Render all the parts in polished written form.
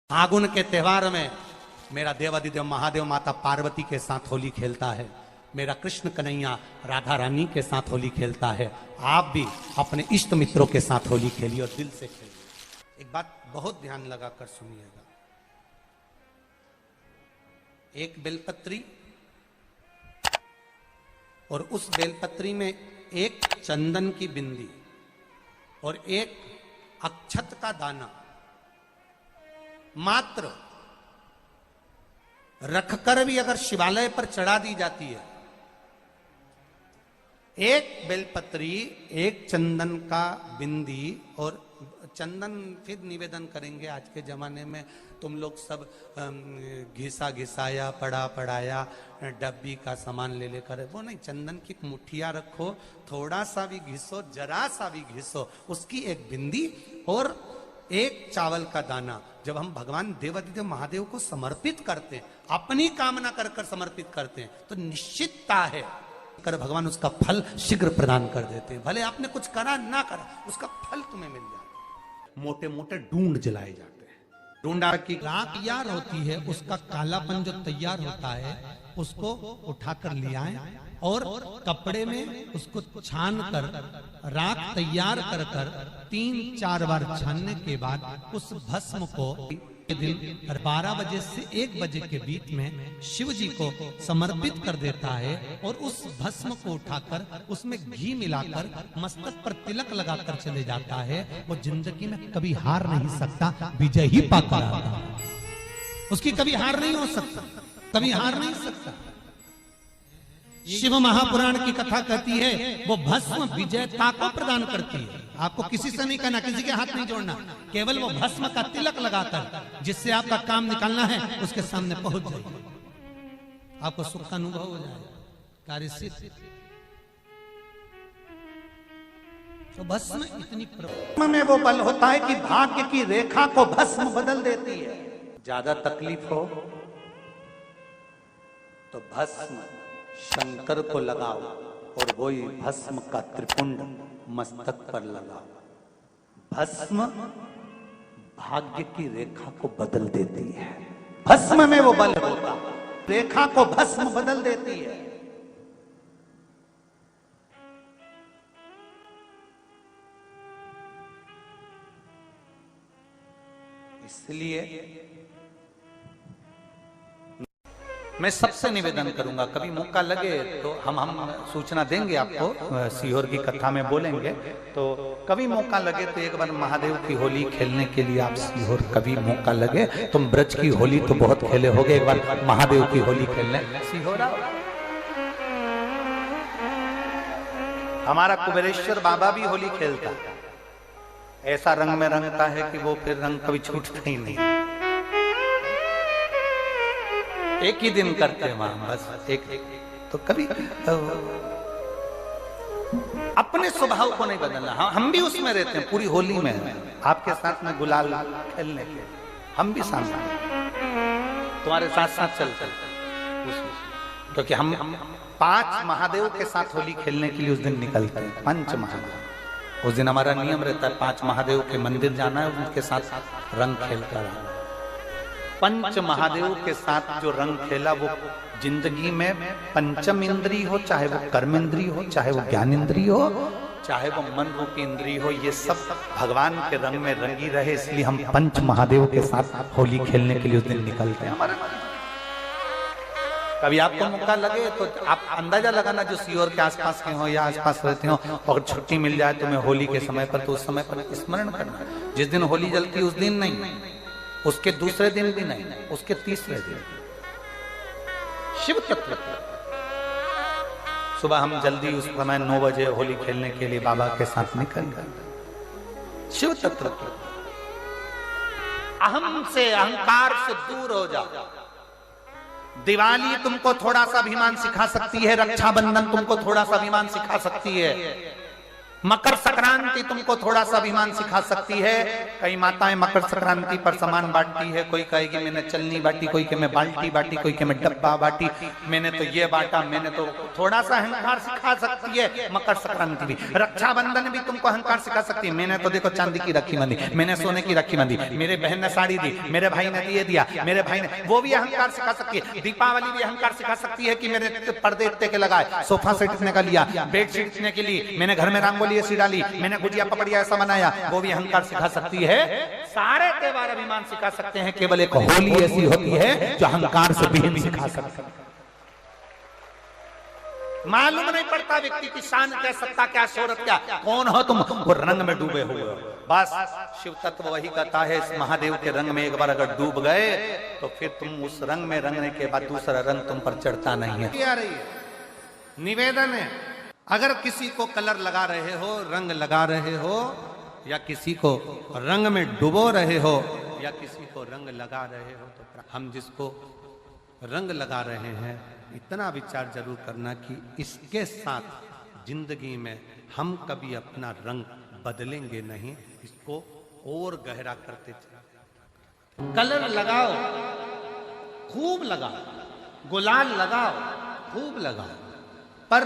फागुन के त्योहार में मेरा देवादिदेव महादेव माता पार्वती के साथ होली खेलता है, मेरा कृष्ण कन्हैया राधा रानी के साथ होली खेलता है। आप भी अपने इष्ट मित्रों के साथ होली खेलिए और दिल से खेलिए। एक बात बहुत ध्यान लगाकर सुनिएगा, एक बेलपत्री और उस बेलपत्री में एक चंदन की बिंदी और एक अक्षत का दाना मात्र रखकर भी अगर शिवालय पर चढ़ा दी जाती है, एक बेलपत्री, एक चंदन का बिंदी और चंदन फिर निवेदन करेंगे। आज के जमाने में तुम लोग सब घिसा घिसाया पड़ा पड़ाया डब्बी का सामान ले लेकर, वो नहीं, चंदन की मुठिया रखो, थोड़ा सा भी घिसो, जरा सा भी घिसो, उसकी एक बिंदी और एक चावल का दाना। जब हम भगवान देवादिदेव महादेव को समर्पित करते हैं, अपनी कामना कर कर समर्पित करते हैं, तो निश्चितता है कर भगवान उसका फल शीघ्र प्रदान कर देते हैं। भले आपने कुछ करा ना करा, उसका फल तुम्हें मिल जाता है। मोटे मोटे ढूंढ जलाए जाते हैं। ढूंढा की राख तैयार होती है, उसका कालापन जो तैयार होता है उसको उठाकर ले आए और कपड़े में उसको छान कर राख तैयार कर कर 3-4 बार छानने के बाद उस भस्म को दिन 12 बजे से 1 बजे के बीच में शिव जी को समर्पित कर देता है और उस भस्म को उठाकर उसमें घी मिलाकर मस्तक पर तिलक लगाकर चले जाता है। वो जिंदगी में कभी हार नहीं सकता, विजय ही पाकर आता है। उसकी कभी हार नहीं हो सकता, कभी हार नहीं सकता। शिव महापुराण की कथा कहती है वो भस्म विजयता को प्रदान करती है। आपको किसी से नहीं कहना, किसी के हाथ नहीं जोड़ना, केवल वो भस्म का तिलक लगाकर जिससे आपका काम निकालना है उसके सामने पहुंच जाइए, आपको सुख का अनुभव हो जाएगा, कार्य सिद्ध। तो भस्म इतनी भस्म में वो बल होता है कि भाग्य की रेखा को भस्म बदल देती है। ज्यादा तकलीफ हो तो भस्म शंकर को लगाओ और वही भस्म का त्रिपुंड मस्तक पर लगाओ। भस्म भाग्य की रेखा को बदल देती है। भस्म में वो बल होता, रेखा को भस्म बदल देती है। इसलिए मैं सबसे निवेदन करूंगा, कभी मौका लगे तो हम सूचना देंगे आपको, सीहोर की कथा में बोलेंगे, तो कभी मौका लगे तो एक बार महादेव की होली खेलने के लिए आप सीहोर, कभी मौका लगे, तुम ब्रज की होली तो बहुत खेले होगे, एक बार महादेव की होली खेलने सीहोर आओ। हमारा कुबेरेश्वर बाबा भी होली खेलता है, ऐसा रंग में रंगता है कि वो फिर रंग कभी छूटता ही नहीं। एक ही दिन करते हैं वहां, बस एक तो कभी अपने स्वभाव को नहीं बदलना। हम भी उसमें रहते हैं, पूरी होली में आपके साथ में गुलाल खेलने के, हम भी सामने तुम्हारे साथ साथ चलते, क्योंकि हम 5 महादेव के साथ होली खेलने के लिए उस दिन निकलते हैं। 5 महादेव, उस दिन हमारा नियम रहता है 5 महादेव के मंदिर जाना है, उनके साथ रंग खेल कर आना। 5 महादेव के साथ जो रंग खेला वो जिंदगी में पंचम इंद्री हो, चाहे वो कर्म इंद्री हो, चाहे वो ज्ञान इंद्री हो, चाहे वो मन रूपी इंद्री हो, ये सब भगवान के रंग में रंगी रहे। इसलिए हम 5 महादेव के साथ होली खेलने के लिए उस दिन निकलते हैं। हमारे कभी आपको मौका लगे तो आप अंदाजा लगाना, जो सीहोर के आसपास के हो या आसपास रहते हो, और छुट्टी मिल जाए तुम्हें होली के समय पर, तो उस समय पर स्मरण करना, जिस दिन होली जलती उस दिन नहीं, उसके दूसरे दिन भी नहीं, उसके तीसरे दिन शिव तत्व। सुबह हम जल्दी उस समय 9 बजे होली खेलने के लिए बाबा के साथ निकल गए। शिव तत्व, अहम से, अहंकार से दूर हो जाओ। दिवाली तुमको थोड़ा सा अभिमान सिखा सकती है, रक्षाबंधन तुमको थोड़ा सा अभिमान सिखा सकती है, मकर संक्रांति तुमको थोड़ा सा अभिमान सिखा सकती है। कई माताएं मकर संक्रांति पर सामान बांटती है, कोई कहेगी मैंने चलनी बांटी, कोई के मैं बाल्टी बांटी, कोई के मैं डब्बा बांटी, मैंने तो ये बांटा, मैंने तो थोड़ा सा अहंकार सिखा सकती है मकर संक्रांति भी। रक्षाबंधन भी तुमको अहंकार सिखा सकती है, मैंने तो देखो चांदी की राखी बांधी, मैंने सोने की राखी बांधी, मेरे बहन ने साड़ी दी, मेरे भाई ने ये दिया, मेरे भाई ने, वो भी अहंकार सिखा सकती है। दीपावली भी अहंकार सिखा सकती है कि मेरे पर्दे इतने के लगाए, सोफा सेट इतने का लिया, बेडशीट इतने के लिए, मैंने घर में रंगोली ऐसी डाली, मैंने गुजिया पपड़िया ऐसा बनाया, वो भी अहंकार सिखा सकती है। सारे त्योहार अभिमान सिखा सकते हैं, केवल एक होली ऐसी होती है जो अहंकार से भी सिखा सकती है। मालूम नहीं पड़ता व्यक्ति की शान क्या, सत्ता क्या, शोहरत क्या, कौन हो तुम, वो रंग में डूबे हुए हो। बस शिव तत्व वही कहता है, इस महादेव के रंग में एक बार अगर डूब गए तो फिर तुम उस रंग में रंगने के बाद दूसरा रंग तुम पर चढ़ता नहीं है। आ रही है निवेदन है, अगर किसी को कलर लगा रहे हो, रंग लगा रहे हो, या किसी को रंग में डुबो रहे हो, या किसी को रंग लगा रहे हो, तो हम जिसको रंग लगा रहे हैं इतना विचार जरूर करना कि इसके साथ जिंदगी में हम कभी अपना रंग बदलेंगे नहीं, इसको और गहरा करते चले। कलर लगाओ, खूब लगाओ, गुलाल लगाओ, खूब लगाओ, पर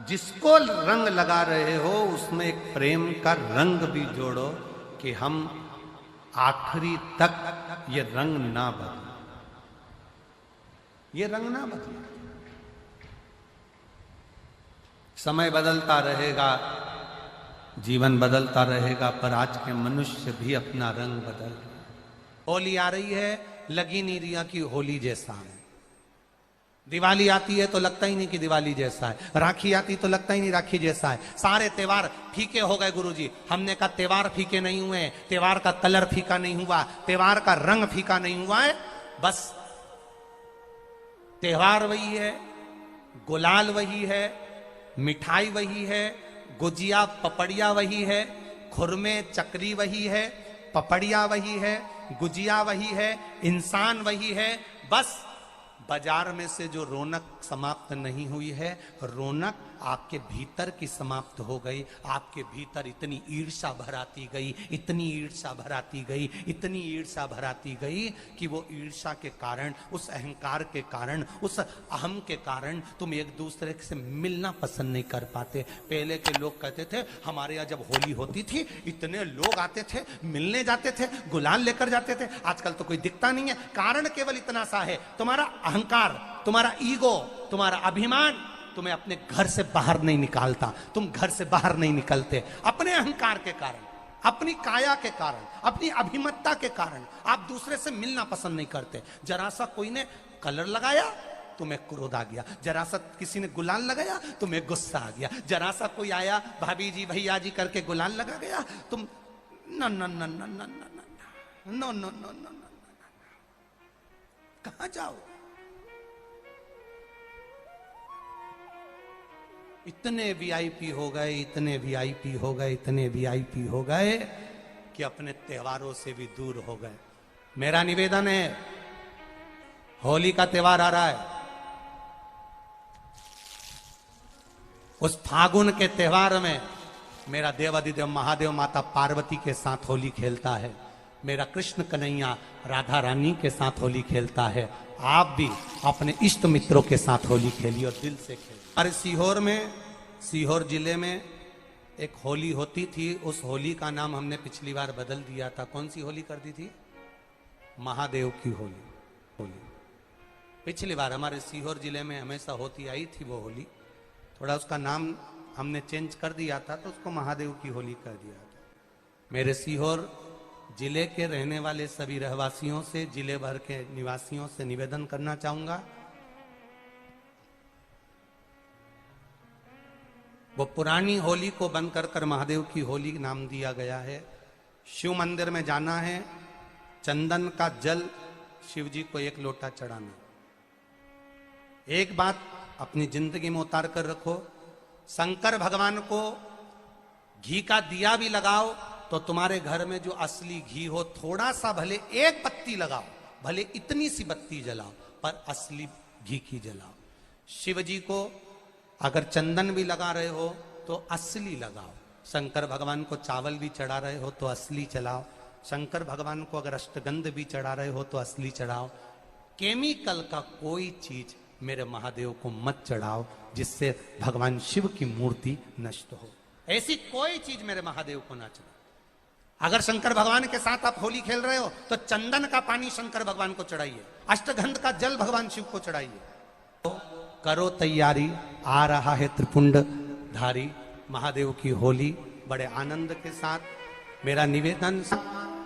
जिसको रंग लगा रहे हो उसमें एक प्रेम का रंग भी जोड़ो कि हम आखिरी तक ये रंग ना बदले, ये रंग ना बदले। समय बदलता रहेगा, जीवन बदलता रहेगा, पर आज के मनुष्य भी अपना रंग बदल। होली आ रही है, लगी नहीं रिया की होली जैसा है। दिवाली आती है तो लगता ही नहीं कि दिवाली जैसा है, राखी आती तो लगता ही नहीं राखी जैसा है। सारे त्योहार फीके हो गए गुरुजी। हमने कहा त्योहार फीके नहीं हुए, त्योहार का कलर फीका नहीं हुआ, त्योहार का रंग फीका नहीं हुआ है, बस त्योहार वही है, गुलाल वही है, मिठाई वही है, गुजिया पपड़िया वही है, खुरमे चकरी वही है, पपड़िया वही है, गुजिया वही है, इंसान वही है। बस बाजार में से जो रौनक समाप्त नहीं हुई है, रौनक आपके भीतर की समाप्त हो गई। आपके भीतर इतनी ईर्ष्या भराती गई, इतनी ईर्ष्या भराती गई, इतनी ईर्ष्या भराती गई कि वो ईर्ष्या के कारण, उस अहंकार के कारण, उस अहम के कारण तुम एक दूसरे से मिलना पसंद नहीं कर पाते। पहले के लोग कहते थे हमारे यहाँ जब होली होती थी इतने लोग आते थे, मिलने जाते थे, गुलाल लेकर जाते थे। आजकल तो कोई दिखता नहीं है। कारण केवल इतना सा है, तुम्हारा अहंकार, तुम्हारा ईगो, तुम्हारा अभिमान तुम्हें अपने घर से बाहर नहीं निकालता। तुम घर से बाहर नहीं निकलते अपने अहंकार के कारण, अपनी काया के कारण, अपनी अभिमतता के कारण। आप दूसरे से मिलना पसंद नहीं करते। जरा सा कोई ने कलर लगाया तुम्हें क्रोध आ गया, जरा सा किसी ने गुलाल लगाया तुम्हें गुस्सा आ गया, जरा सा कोई आया भाभी जी भैया जी करके गुलाल लगा गया, तुम न न न न न न न न न, कहां जाओ? इतने वीआईपी हो गए, इतने वीआईपी हो गए, इतने वीआईपी हो गए कि अपने त्योहारों से भी दूर हो गए। मेरा निवेदन है, होली का त्योहार आ रहा है, उस फागुन के त्योहार में मेरा देवाधिदेव महादेव माता पार्वती के साथ होली खेलता है, मेरा कृष्ण कन्हैया राधा रानी के साथ होली खेलता है। आप भी अपने इष्ट मित्रों के साथ होली खेलिए और दिल से खेलिए। अरे सीहोर में, सीहोर जिले में एक होली होती थी। उस होली का नाम हमने पिछली बार बदल दिया था। कौन सी होली कर दी थी? महादेव की होली। पिछली बार हमारे सीहोर जिले में हमेशा होती आई थी वो होली, थोड़ा उसका नाम हमने चेंज कर दिया था तो उसको महादेव की होली कर दिया था। मेरे सीहोर जिले के रहने वाले सभी रहवासियों से, जिले भर के निवासियों से निवेदन करना चाहूंगा, वो पुरानी होली को बंद कर महादेव की होली नाम दिया गया है। शिव मंदिर में जाना है, चंदन का जल शिव जी को 1 लोटा चढ़ाना। एक बात अपनी जिंदगी में उतार कर रखो, शंकर भगवान को घी का दिया भी लगाओ तो तुम्हारे घर में जो असली घी हो, थोड़ा सा भले 1 बत्ती लगाओ, भले इतनी सी बत्ती जलाओ, पर असली घी की जलाओ। शिव जी को अगर चंदन भी लगा रहे हो तो असली लगाओ। शंकर भगवान को चावल भी चढ़ा रहे हो तो असली चढ़ाओ। शंकर भगवान को अगर अष्टगंध भी चढ़ा रहे हो तो असली चढ़ाओ। केमिकल का कोई चीज मेरे महादेव को मत चढ़ाओ जिससे भगवान शिव की मूर्ति नष्ट हो। ऐसी कोई चीज मेरे महादेव को ना चढ़ाओ। अगर शंकर भगवान के साथ आप होली खेल रहे हो तो चंदन का पानी शंकर भगवान को चढ़ाइए, अष्टगंध का जल भगवान शिव को चढ़ाइए। तो करो तैयारी, आ रहा है त्रिपुंडधारी महादेव की होली। बड़े आनंद के साथ मेरा निवेदन,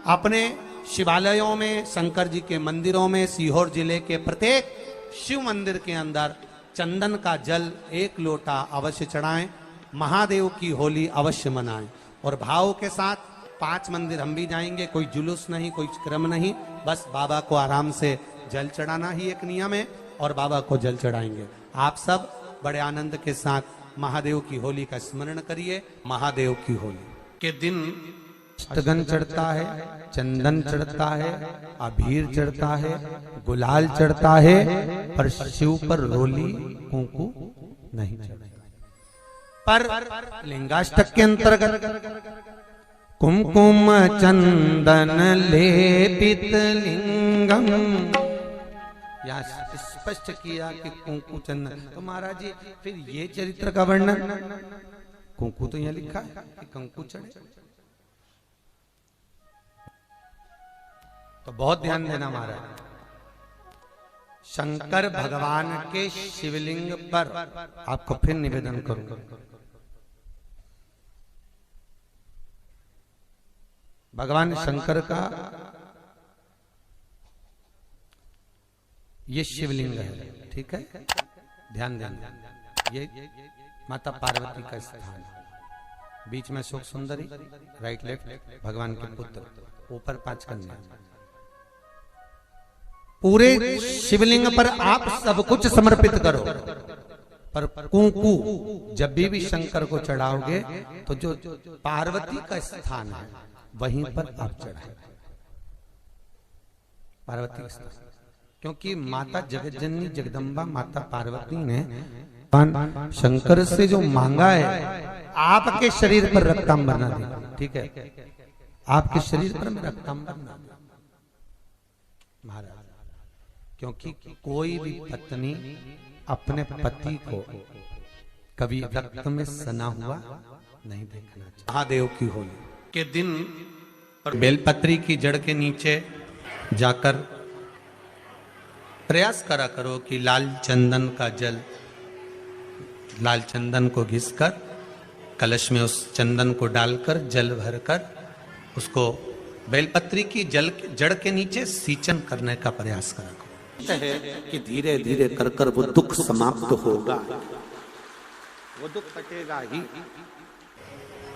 अपने शिवालयों में, शंकर जी के मंदिरों में, सीहोर जिले के प्रत्येक शिव मंदिर के अंदर चंदन का जल 1 लोटा अवश्य चढ़ाएं, महादेव की होली अवश्य मनाएं। और भाव के साथ 5 मंदिर हम भी जाएंगे, कोई जुलूस नहीं, कोई क्रम नहीं, बस बाबा को आराम से जल चढ़ाना ही एक नियम है और बाबा को जल चढ़ाएंगे। आप सब बड़े आनंद के साथ महादेव की होली का स्मरण करिए। महादेव की होली के दिन अष्टगंध चढ़ता है, चंदन चढ़ता है, अबीर चढ़ता है, गुलाल चढ़ता है, पर शिव पर रोली कुंकू नहीं चढ़ता। पर लिंगाष्टक के अंतर्गत कुमकुम चंदन लेपित लिंगम, या स्पष्ट किया कि कुंकू चंदन। तो महाराज जी फिर ये चरित्र का वर्णन, कुंकू तो यहाँ लिखा है कि कंकु चढ़े, तो बहुत ध्यान देना महाराज। शंकर भगवान के शिवलिंग पर आपको फिर निवेदन करूंगा, भगवान शंकर का ये शिवलिंग है, ठीक है, ध्यान देना। ये माता पार्वती का स्थान है, बीच में सुख सुंदरी, राइट लेफ्ट भगवान के पुत्र, ऊपर 5 कन्या। पूरे शिवलिंग पर आप सब कुछ समर्पित करो, पर कुंकू जब भी शंकर को चढ़ाओगे तो जो पार्वती का स्थान है वहीं पर आप चढ़ाए, पार्वती का स्थान। क्योंकि माता जगज्जननी जगदम्बा माता पार्वती ने शंकर से जो मांगा है, आपके शरीर पर रक्तांबर ना दे, ठीक है, आपके शरीर पर रक्तांबर ना दे महाराज। क्योंकि कोई भी पत्नी अपने पति को कभी रक्त में सना हुआ नहीं देखना चाहिए। महादेव की होली के दिन पर बेलपत्री की जड़ के नीचे जाकर प्रयास करा करो कि लाल चंदन का जल, लाल चंदन को घिसकर कलश में उस चंदन को डालकर जल भरकर उसको बेलपत्री की जड़ के नीचे सींचन करने का प्रयास करा करो। है कि धीरे धीरे कर कर वो दुख समाप्त होगा, वो दुख कटेगा ही।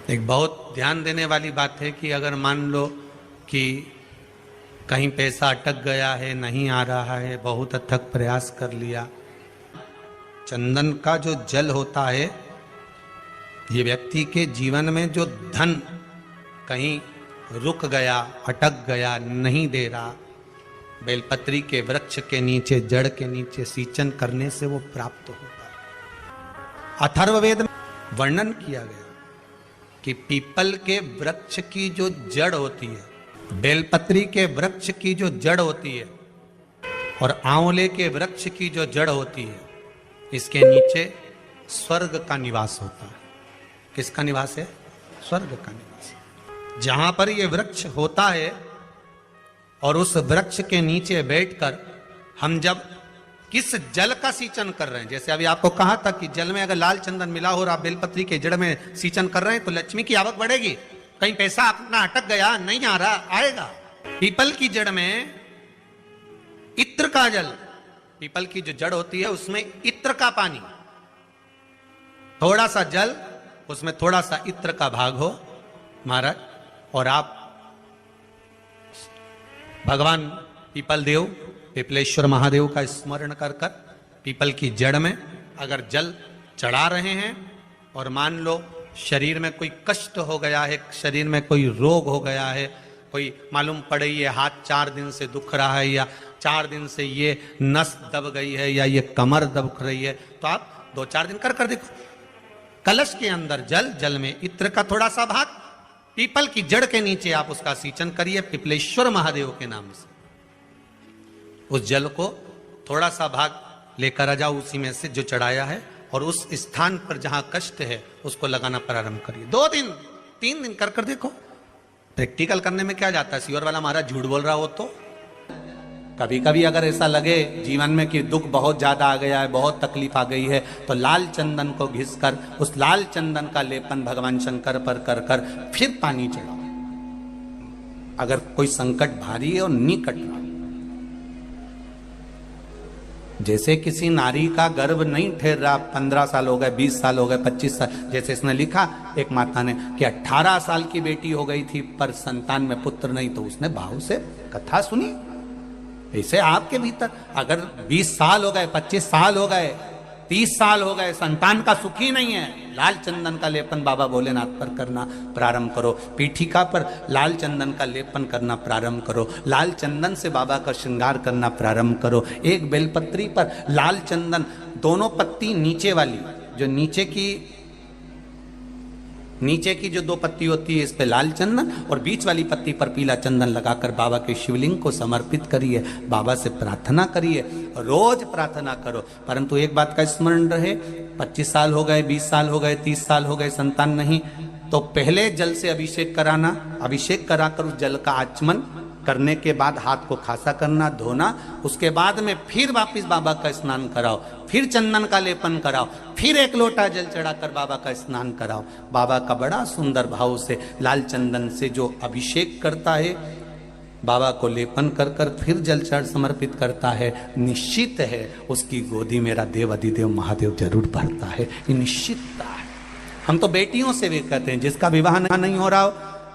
एक बहुत ध्यान देने वाली बात है कि अगर मान लो कि कहीं पैसा अटक गया है, नहीं आ रहा है, बहुत अथक प्रयास कर लिया, चंदन का जो जल होता है ये व्यक्ति के जीवन में जो धन कहीं रुक गया, अटक गया, नहीं दे रहा, बेलपत्री के वृक्ष के नीचे, जड़ के नीचे सींचन करने से वो प्राप्त होता है। अथर्ववेद में वर्णन किया गया कि पीपल के वृक्ष की जो जड़ होती है, बेलपत्री के वृक्ष की जो जड़ होती है और आंवले के वृक्ष की जो जड़ होती है, इसके नीचे स्वर्ग का निवास होता है। किसका निवास है? स्वर्ग का निवास। जहां पर ये वृक्ष होता है और उस वृक्ष के नीचे बैठकर हम जब किस जल का सींचन कर रहे हैं, जैसे अभी आपको कहा था कि जल में अगर लाल चंदन मिला हो और आप बेलपत्री के जड़ में सींचन कर रहे हैं तो लक्ष्मी की आवक बढ़ेगी। कहीं पैसा अपना अटक गया, नहीं आ रहा, आएगा। पीपल की जड़ में इत्र का जल, पीपल की जो जड़ होती है उसमें इत्र का पानी, थोड़ा सा जल, उसमें थोड़ा सा इत्र का भाग हो महाराज, और आप भगवान पीपल देव, पिपलेश्वर महादेव का स्मरण कर कर पीपल की जड़ में अगर जल चढ़ा रहे हैं और मान लो शरीर में कोई कष्ट हो गया है, शरीर में कोई रोग हो गया है, कोई मालूम पड़े ये हाथ 4 दिन से दुख रहा है या 4 दिन से ये नस दब गई है या ये कमर दब रही है, तो आप 2-4 दिन कर देखो, कलश के अंदर जल, जल में इत्र का थोड़ा सा भाग, पीपल की जड़ के नीचे आप उसका सींचन करिए पिपलेश्वर महादेव के नाम से। उस जल को थोड़ा सा भाग लेकर आ जाओ उसी में से जो चढ़ाया है, और उस स्थान पर जहां कष्ट है उसको लगाना प्रारंभ करिए। 2 दिन 3 दिन कर कर देखो। प्रैक्टिकल करने में क्या जाता है, सियोर वाला महाराज झूठ बोल रहा हो तो। कभी कभी अगर ऐसा लगे जीवन में कि दुख बहुत ज्यादा आ गया है, बहुत तकलीफ आ गई है, तो लाल चंदन को घिसकर उस लाल चंदन का लेपन भगवान शंकर पर कर कर फिर पानी चढ़ाओ। अगर कोई संकट भारी है और निकट रहा, जैसे किसी नारी का गर्भ नहीं ठहर रहा, 15 साल हो गए, 20 साल हो गए, 25 साल, जैसे इसने लिखा एक माता ने कि 18 साल की बेटी हो गई थी पर संतान में पुत्र नहीं, तो उसने भाव से कथा सुनी। ऐसे आपके भीतर अगर 20 साल हो गए, 25 साल हो गए, 30 साल हो गए, संतान का सुख ही नहीं है, लाल चंदन का लेपन बाबा भोलेनाथ पर करना प्रारंभ करो। पीठिका पर लाल चंदन का लेपन करना प्रारंभ करो। लाल चंदन से बाबा का श्रृंगार करना प्रारंभ करो। एक बेलपत्री पर लाल चंदन, दोनों पत्ती नीचे वाली, जो नीचे की जो 2 पत्ती होती है इस पे लाल चंदन, और बीच वाली पत्ती पर पीला चंदन लगाकर बाबा के शिवलिंग को समर्पित करिए। बाबा से प्रार्थना करिए, रोज प्रार्थना करो। परंतु एक बात का स्मरण रहे, 25 साल हो गए, 20 साल हो गए, 30 साल हो गए, संतान नहीं, तो पहले जल से अभिषेक कराना, अभिषेक कराकर उस जल का आचमन करने के बाद हाथ को खासा करना, धोना, उसके बाद में फिर वापिस बाबा का स्नान कराओ, फिर चंदन का लेपन कराओ, फिर 1 लोटा जल चढ़ाकर बाबा का स्नान कराओ। बाबा का बड़ा सुंदर भाव से लाल चंदन से जो अभिषेक करता है, बाबा को लेपन कर कर फिर जल चढ़ समर्पित करता है, निश्चित है उसकी गोदी मेरा देव अधिदेव महादेव जरूर भरता है। ये निश्चितता है। हम तो बेटियों से भी कहते हैं, जिसका विवाह नहीं हो रहा हो,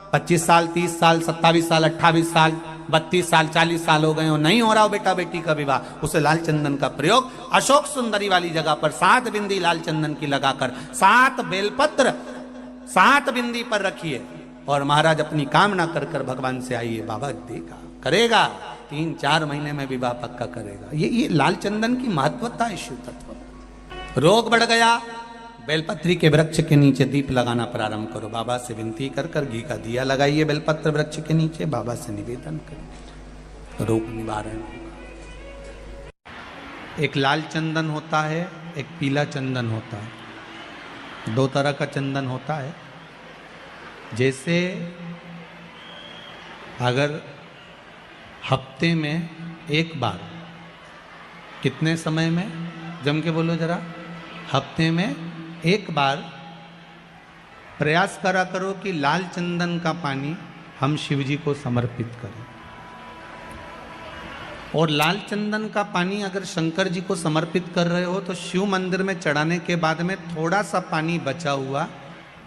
25 साल, 30 साल, 27 साल, 28 साल, 32 साल, 40 साल हो गए हो, नहीं हो रहा हो बेटा बेटी का विवाह, उसे लाल चंदन का प्रयोग अशोक सुंदरी वाली जगह पर 7 बिंदी लाल चंदन की लगाकर 7 बेलपत्र 7 बिंदी पर रखिए, और महाराज अपनी कामना कर कर भगवान से आइए। बाबा देगा, करेगा, 3-4 महीने में विवाह पक्का करेगा। ये लाल चंदन की महत्वता है। शिव तत्व। रोग बढ़ गया, बेलपत्री के वृक्ष के नीचे दीप लगाना प्रारंभ करो। बाबा से विनती कर कर घी का दिया लगाइए बेलपत्र वृक्ष के नीचे, बाबा से निवेदन करिए, रोग निवारण होगा। एक लाल चंदन होता है, एक पीला चंदन होता है, 2 तरह का चंदन होता है। जैसे अगर हफ्ते में 1 बार, कितने समय में, जम के बोलो जरा, हफ्ते में 1 बार प्रयास करा करो कि लाल चंदन का पानी हम शिव जी को समर्पित करें। और लाल चंदन का पानी अगर शंकर जी को समर्पित कर रहे हो तो शिव मंदिर में चढ़ाने के बाद में थोड़ा सा पानी बचा हुआ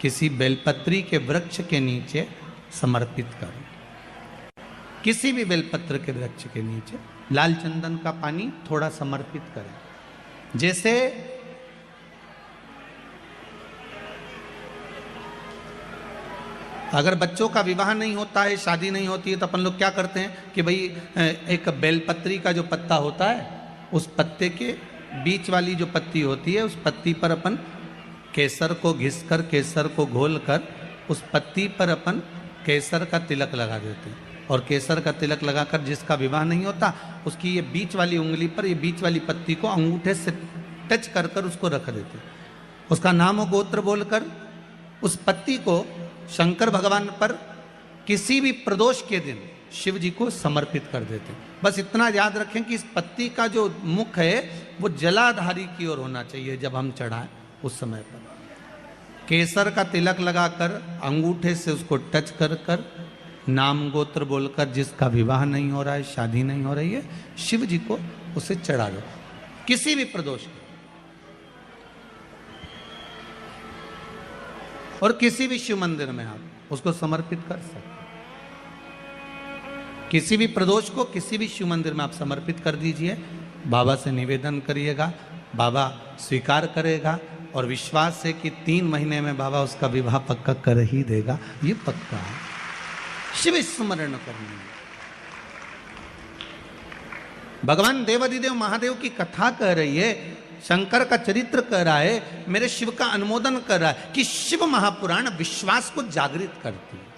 किसी बेलपत्री के वृक्ष के नीचे समर्पित करो। किसी भी बेलपत्र के वृक्ष के नीचे लाल चंदन का पानी थोड़ा समर्पित करें। जैसे अगर बच्चों का विवाह नहीं होता है, शादी नहीं होती है, तो अपन लोग क्या करते हैं कि भाई एक बेलपत्री का जो पत्ता होता है, उस पत्ते के बीच वाली जो पत्ती होती है, उस पत्ती पर अपन केसर को घिसकर, केसर को घोलकर उस पत्ती पर अपन केसर का तिलक लगा देते हैं। और केसर का तिलक लगाकर जिसका विवाह नहीं होता, उसकी ये बीच वाली उंगली पर ये बीच वाली पत्ती को अंगूठे से टच कर कर उसको रख देते हैं। उसका नाम और गोत्र बोलकर उस पत्ती को शंकर भगवान पर किसी भी प्रदोष के दिन शिव जी को समर्पित कर देते हैं। बस इतना याद रखें कि इस पत्ती का जो मुख है वो जलाधारी की ओर होना चाहिए। जब हम चढ़ाएं उस समय पर केसर का तिलक लगाकर अंगूठे से उसको टच कर कर नाम गोत्र बोलकर, जिसका विवाह नहीं हो रहा है, शादी नहीं हो रही है, शिव जी को उसे चढ़ा दो किसी भी प्रदोष के। और किसी भी शिव मंदिर में आप उसको समर्पित कर सकते। किसी भी प्रदोष को किसी भी शिव मंदिर में आप समर्पित कर दीजिए। बाबा से निवेदन करिएगा, बाबा स्वीकार करेगा, और विश्वास है कि 3 महीने में बाबा उसका विवाह पक्का कर ही देगा। ये पक्का है। शिव स्मरण करने में भगवान देवाधिदेव महादेव की कथा कह रही है शंकर का चरित्र कर रहा है, मेरे शिव का अनुमोदन कर रहा है कि शिव महापुराण विश्वास को जागृत करती है।